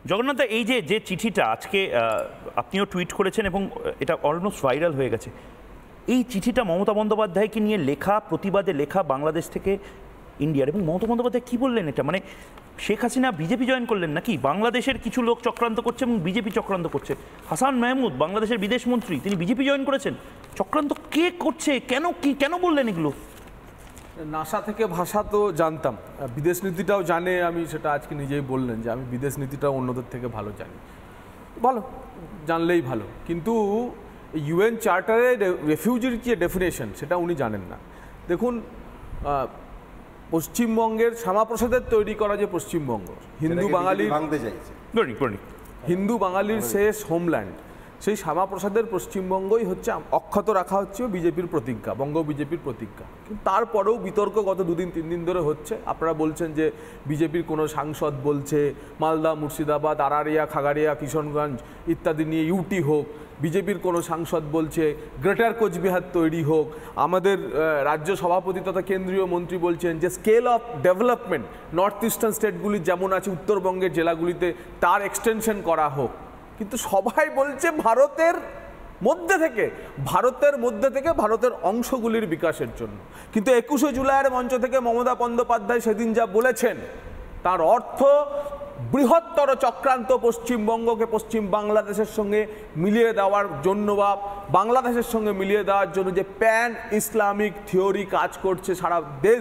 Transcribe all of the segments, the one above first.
জগন্নাথ, এই যে যে চিঠিটা আজকে আপনিও টুইট করেছেন এবং এটা অলমোস্ট ভাইরাল হয়ে গেছে, এই চিঠিটা মমতা বন্দ্যোপাধ্যায়কে নিয়ে লেখা, প্রতিবাদে লেখা বাংলাদেশ থেকে ইন্ডিয়ার, এবং মমতা বন্দ্যোপাধ্যায় কী বললেন এটা? মানে শেখ হাসিনা বিজেপি জয়েন করলেন নাকি? বাংলাদেশের কিছু লোক চক্রান্ত করছে এবং বিজেপি চক্রান্ত করছে। হাসান মাহমুদ বাংলাদেশের বিদেশ মন্ত্রী, তিনি বিজেপি জয়েন করেছেন। চক্রান্ত কে করছে, কেন বললেন এগুলো? নাসা থেকে ভাষা তো জানতাম, বিদেশ নীতিটাও জানে, আমি সেটা আজকে নিজেই বললেন যে আমি বিদেশ নীতিটাও অন্যদের থেকে ভালো জানি। ভালো, জানলেই ভালো, কিন্তু ইউএন চার্টারে রেফিউজির যে ডেফিনেশন সেটা উনি জানেন না। দেখুন, পশ্চিমবঙ্গের শ্যামাপ্রসাদের তৈরি করা যে পশ্চিমবঙ্গ হিন্দু বাঙালির শেষ হোমল্যান্ড, সেই শ্যামাপ্রসাদের পশ্চিমবঙ্গই হচ্ছে অক্ষত রাখা হচ্ছে বিজেপির প্রতিজ্ঞা, বঙ্গ বিজেপির প্রতিজ্ঞা। কিন্তু তারপরেও বিতর্ক গত 2-3 দিন ধরে হচ্ছে। আপনারা বলছেন যে বিজেপির কোনো সাংসদ বলছে মালদা, মুর্শিদাবাদ, আরারিয়া, খাগাড়িয়া, কিশনগঞ্জ ইত্যাদি নিয়ে ইউটি হোক। বিজেপির কোনো সাংসদ বলছে গ্রেটার কোচবিহার তৈরি হোক। আমাদের রাজ্য সভাপতি তথা কেন্দ্রীয় মন্ত্রী বলছেন যে scale of development north eastern স্টেটগুলি যেমন আছে উত্তরবঙ্গের জেলাগুলিতে তার এক্সটেনশন করা হোক। কিন্তু সবাই বলছে ভারতের মধ্যে থেকে ভারতের অংশগুলির বিকাশের জন্য। কিন্তু 21শে জুলাইয়ের মঞ্চ থেকে মমতা বন্দ্যোপাধ্যায় সেদিন যা বলেছেন তার অর্থ বৃহত্তর চক্রান্ত পশ্চিমবঙ্গকে পশ্চিম বাংলাদেশের সঙ্গে মিলিয়ে দেওয়ার জন্য বা বাংলাদেশের সঙ্গে মিলিয়ে দেওয়ার জন্য যে প্যান ইসলামিক থিওরি কাজ করছে সারা দেশ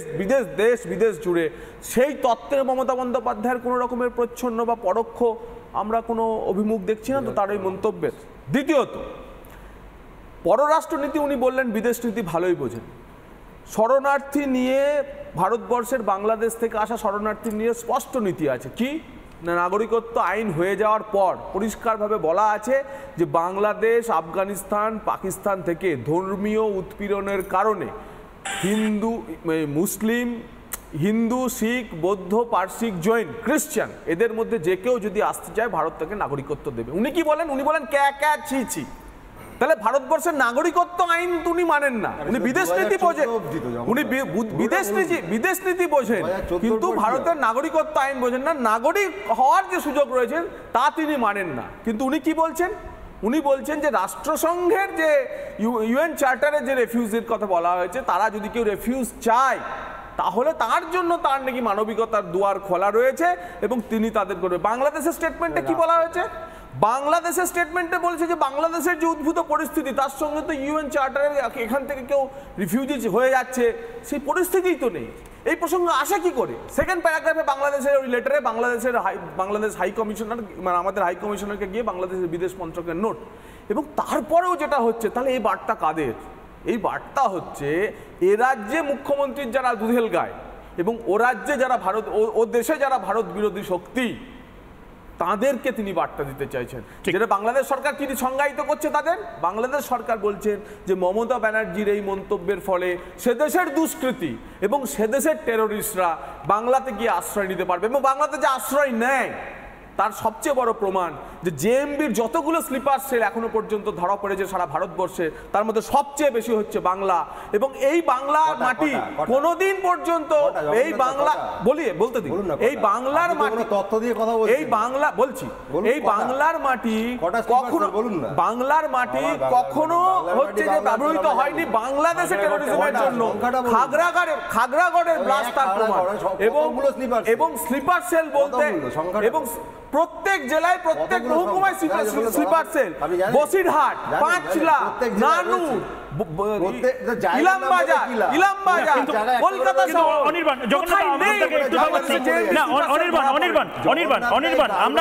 বিদেশ জুড়ে, সেই তত্ত্বের মমতা বন্দ্যোপাধ্যায়ের কোনো রকমের প্রচ্ছন্ন বা পরোক্ষ আমরা কোনো অভিমুখ দেখছি না তো তার এই মন্তব্যের। দ্বিতীয়ত, পররাষ্ট্রনীতি উনি বললেন বিদেশ নীতি ভালোই বোঝেন। শরণার্থী নিয়ে ভারতবর্ষের বাংলাদেশ থেকে আসা শরণার্থী নিয়ে স্পষ্ট নীতি আছে। কি না, নাগরিকত্ব আইন হয়ে যাওয়ার পর পরিষ্কারভাবে বলা আছে যে বাংলাদেশ, আফগানিস্তান, পাকিস্তান থেকে ধর্মীয় উৎপীড়নের কারণে হিন্দু, শিখ, বৌদ্ধ, পারসিক, জৈন, খ্রিস্টান এদের মধ্যে যে কেউ যদি আসতে চায় ভারত থেকে নাগরিকত্ব দেবে। উনি কি বলেন? উনি বলেন ছি। তাহলে ভারতবর্ষের নাগরিকত্ব আইন উনি মানেন না, উনি বিদেশ নীতি বোঝেন, উনি বিদেশ নীতি বোঝেন কিন্তু ভারতের নাগরিকত্ব আইন বোঝেন না। নাগরিক হওয়ার যে সুযোগ রয়েছে তা তিনি মানেন না। কিন্তু উনি কি বলছেন? উনি বলছেন যে রাষ্ট্রসংঘের যে ইউএন চার্টারে যে রেফিউজির কথা বলা হয়েছে, তারা যদি কেউ রেফিউজ চায় তাহলে তার জন্য তার নাকি মানবিকতার দুয়ার খোলা রয়েছে এবং তিনি তাদের করবে। বাংলাদেশের স্টেটমেন্টে কি বলা হয়েছে? বাংলাদেশের স্টেটমেন্টে বলছে যে বাংলাদেশের যে উদ্ভূত পরিস্থিতি তার সঙ্গে তো ইউএন চার্টারের এখান থেকে কেউ রিফিউজি হয়ে যাচ্ছে সেই পরিস্থিতিই তো নেই। এই প্রসঙ্গে আসে কি করে? সেকেন্ড প্যারাগ্রাফে বাংলাদেশের ওই লেটারে বাংলাদেশ হাই কমিশনার, মানে আমাদের হাই কমিশনারকে গিয়ে বাংলাদেশের বিদেশ মন্ত্রকের নোট। এবং তারপরেও যেটা হচ্ছে, তাহলে এই বার্তা কাদের? এই বার্তা হচ্ছে এ রাজ্যে মুখ্যমন্ত্রীর যারা দুধেল গায় এবং ও রাজ্যে যারা ও দেশে যারা ভারত বিরোধী শক্তি তাদেরকে তিনি বার্তা দিতে চাইছেন। যেটা বাংলাদেশ সরকার কি সংজ্ঞায়িত করছে তাদের? বাংলাদেশ সরকার বলছেন যে মমতা ব্যানার্জির এই মন্তব্যের ফলে সে দেশের দুষ্কৃতী এবং সে দেশের টেরোরিস্টরা বাংলাতে গিয়ে আশ্রয় নিতে পারবে এবং বাংলাতে যে আশ্রয় নেয় তার সবচেয়ে বড় প্রমাণ যে জেএমবির যতগুলো স্লিপার সেল এখনো পর্যন্ত ধরা পড়েছে সারা ভারতবর্ষে, তার মধ্যে সবচেয়ে বেশি হচ্ছে বাংলা। এবং এই বাংলার মাটি কোনোদিন পর্যন্ত এই বাংলা বলতে দিন, এই বাংলার মাটি তথ্য দিয়ে কথা বলছি, এই বাংলা বলছি, এই বাংলার মাটি কখনো কখনো হচ্ছে যে ব্যবহৃত হয়নি বাংলাদেশের টেরোরিজমের জন্য। খাগড়াগড়ের ব্লাস্ট তার প্রমাণ। এবং স্লিপার সেল বলতে এবং প্রত্যেক জেলায় প্রত্যেক মহকুমায় স্লিপার সেল, বসিরহাট, পাঁচলা, নানুর,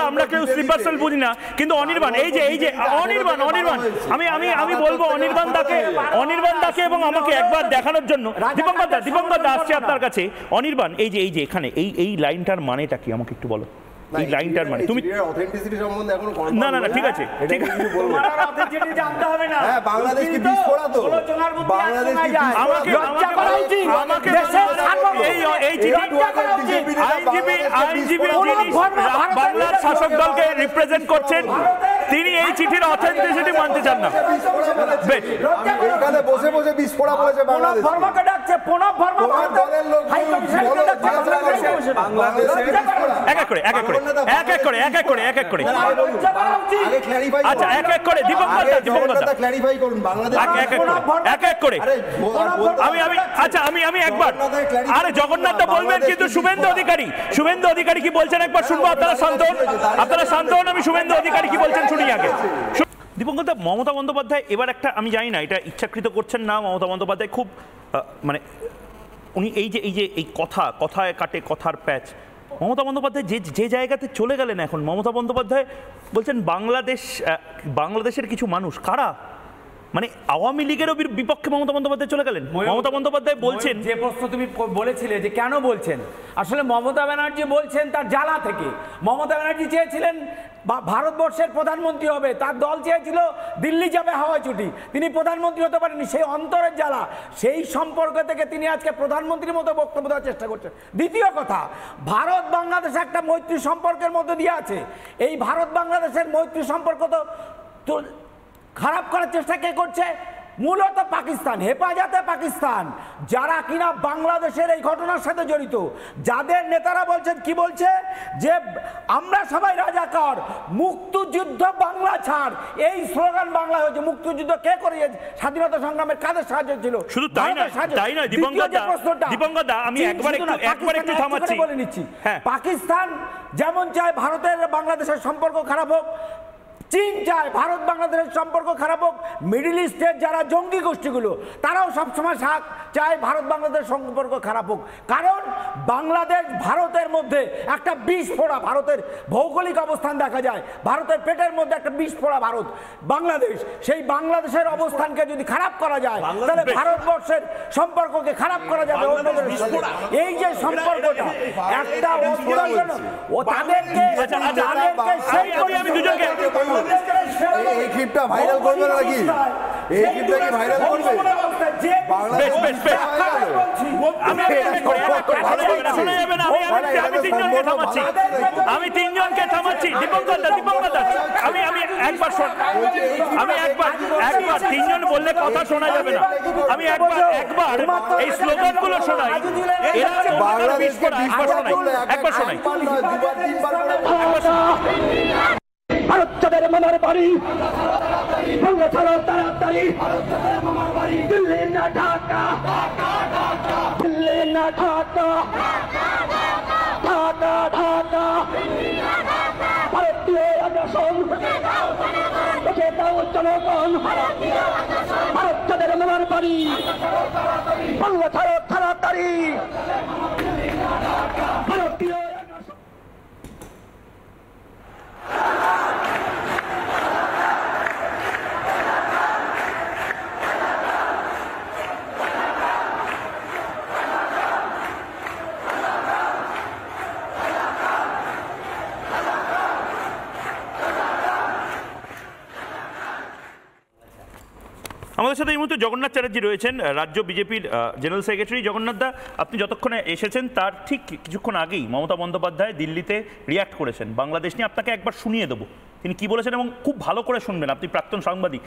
আমরা কেউ স্লিপার সেল বুঝি না, কিন্তু অনির্বাণ আমি বলবো অনির্বাণ দাকে এবং আমাকে একবার দেখানোর জন্য দীপঙ্কর দা আসছে আপনার কাছে। অনির্বাণ, এই যে এখানে এই লাইনটার মানেটা কি আমাকে একটু বলো। এই লাইনটার মানে তুমি অথেন্টিসিটি সম্বন্ধে এখনো না ঠিক আছে তোমার অথেন্টিসিটি জানতে হবে না। হ্যাঁ, বাংলাদেশ কি বিস্ফোরা তো? বাংলাদেশ কি আমাকে এই আইনজীবী বাংলার শাসক দলকে রিপ্রেজেন্ট করছেন, তিনি এই চিঠির অথেন্টিসিটি মানতে চান না। এখানে বসে বিস্ফোরা বলেছে বাংলাদেশ। যাচ্ছে প্রণব ভার্মা তোমার দলের লোক হাই কমিশনার বলো, এক এক করে আগে ক্ল্যারিফাই আচ্ছা এক এক করে দীপঙ্কর দা ক্ল্যারিফাই করুন বাংলাদেশ এক এক করে আমি একবার আরে জগন্নাথ দা বলবেন, কিন্তু শুভেন্দু অধিকারী কি বলছেন একবার শুনবো। আপনারা শান্ত হন, আমি শুভেন্দু অধিকারী কি বলছেন শুনি আগে। দীপঙ্কর দা, মমতা বন্দ্যোপাধ্যায় এবার একটা, আমি জানি না এটা ইচ্ছাকৃত করছেন না, মমতা বন্দ্যোপাধ্যায় খুব মানে উনি এই যে এই কথায় কাটে কথার প্যাচ, মমতা বন্দ্যোপাধ্যায় যে জায়গাতে চলে গেলেন এখন, মমতা বন্দ্যোপাধ্যায় বলছেন বাংলাদেশের কিছু মানুষ কারা, মানে আওয়ামী লীগেরও বিপক্ষে মমতা বন্দ্যোপাধ্যায় চলে গেলেন। মমতা বন্দ্যোপাধ্যায় বলছেন, যে প্রশ্ন তুমি বলেছিলে যে কেন বলছেন, আসলে মমতা ব্যানার্জি বলছেন তার জ্বালা থেকে। মমতা ব্যানার্জি চেয়েছিলেন ভারতবর্ষের প্রধানমন্ত্রী হবে, তার দল চেয়েছিল দিল্লি যাবে হাওয়াই ছুটি, তিনি প্রধানমন্ত্রী হতে পারেননি, সেই অন্তরের জ্বালা, সেই সম্পর্ক থেকে তিনি আজকে প্রধানমন্ত্রীর মতো বক্তব্য দেওয়ার চেষ্টা করছেন। দ্বিতীয় কথা, ভারত বাংলাদেশ একটা মৈত্রী সম্পর্কের মধ্যে দিয়ে আছে, এই ভারত বাংলাদেশের মৈত্রী সম্পর্ক তো খারাপ করার চেষ্টা কে করছে? মূলত পাকিস্তান, হেফাজতে পাকিস্তান, যারা কিনা বাংলাদেশের এই ঘটনার সাথে জড়িত, যাদের নেতারা বলছেন, কি বলছে যে আমরা সবাই রাজাকার, মুক্তিযুদ্ধ বাংলা ছাড়, এই স্লোগান বাংলা হয়েছে। মুক্তিযুদ্ধ কে করেছে? স্বাধীনতা সংগ্রামের কাদের সাহায্য ছিল? শুধু তাই নয় দীপঙ্কর দা, আমি একবার একটু থামাচ্ছি, বলে নিচ্ছি। পাকিস্তান যেমন চায় ভারতের বাংলাদেশের সম্পর্ক খারাপ হোক, চীন চায় ভারত বাংলাদেশের সম্পর্ক খারাপ হোক, মিডল ইস্টের যারা জঙ্গি গোষ্ঠীগুলো তারাও সবসময় চায় ভারত বাংলাদেশ সম্পর্ক খারাপ হোক, কারণ বাংলাদেশ ভারতের মধ্যে একটা বিস্ফোরা, ভারতের ভৌগোলিক অবস্থান দেখা যায়, ভারতের পেটের মধ্যে একটা বিস্ফোরা ভারত বাংলাদেশ, সেই বাংলাদেশের অবস্থানকে যদি খারাপ করা যায় তাহলে ভারতবর্ষের সম্পর্ককে খারাপ করা যাবে অন্যদের সাথে। এই যে সম্পর্কটা একটা ও তাদেরকে সেই এই ক্লিপটা ভাইরাল করবে নাকি? এই ক্লিপটা কি ভাইরাল করবে? আমি তিনজনকে থামাচ্ছি। দীপঙ্কর দা আমি একবার তিনজন বললে কথা শোনা যাবে না, আমি একবার এই স্লোগান গুলো শোনাই, একবার শোনাই। ভারতের মামার বাড়ি বাংলা ছাড়ো তাড়াতাড়ি, দিল্লি না ঢাকা, দিল্লি না ঢাকা, ঢাকা ঢাকা, ভারতীয় আগ্রাসন দেখে দাও জনগণ, ভারতের মামার বাড়ি বাংলা ছাড়ো তাড়াতাড়ি, ভারতীয় আমাদের সাথে এই মুহূর্তে জগন্নাথ চ্যাটার্জি রয়েছেন, রাজ্য বিজেপির জেনারেল সেক্রেটারি। জগন্নাথ দা, আপনি যতক্ষণে এসেছেন তার ঠিক কিছুক্ষণ আগেই মমতা বন্দ্যোপাধ্যায় দিল্লিতে রিয়াক্ট করেছেন বাংলাদেশ নিয়ে। আপনাকে একবার শুনিয়ে দেবো তিনি কি বলেছেন, এবং খুব ভালো করে শুনবেন, আপনি প্রাক্তন সাংবাদিক,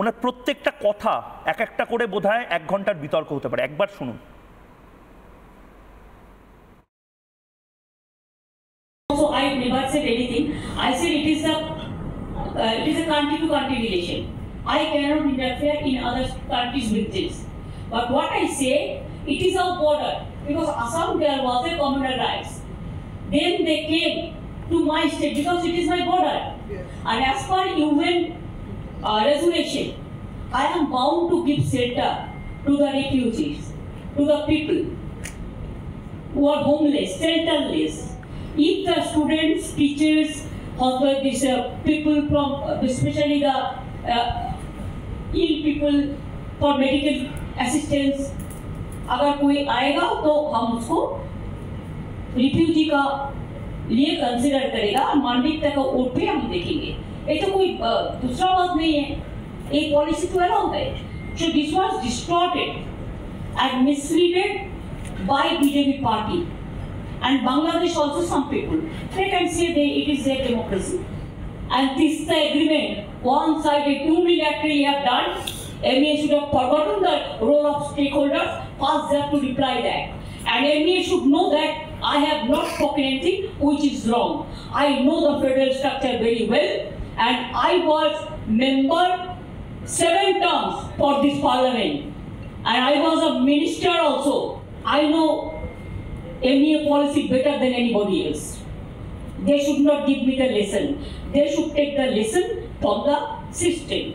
ওনার প্রত্যেকটা কথা এক একটা করে বোধহয় 1 ঘন্টার বিতর্ক হতে পারে, একবার শুনুন। So I never said anything. I said it is a country-to-country relation. I cannot interfere in other countries with this. But what I say, it is our border. Because Assam, there was a communal rights. Then they came to my state because it is my border. And as per UN resolution, I am bound to give shelter to the refugees, to the people who are homeless, shelterless. If the students, teachers, these people from, especially the ill people for medical assistance, अगर कोई आएगा तो हम उसको refugee का लिए consider करेगा, मानविकता का वोट पे हम देखेंगे। ये तो कोई दूसरा बात नहीं है, एक पॉलिसी तो अलाउ है। So this was distorted and misleaded by BJP party. And Bangladesh also, some people, they can say it is their democracy. And this is the agreement, one-sided, unilaterally have done. MEA should have forgotten the role of stakeholders. first they have to reply that. And MEA should know that I have not spoken anything which is wrong. I know the federal structure very well, and I was member 7 terms for this parliament, and I was a minister also. I know MEA policy better than anybody else. They should not give me the lesson. They should take the lesson from the system.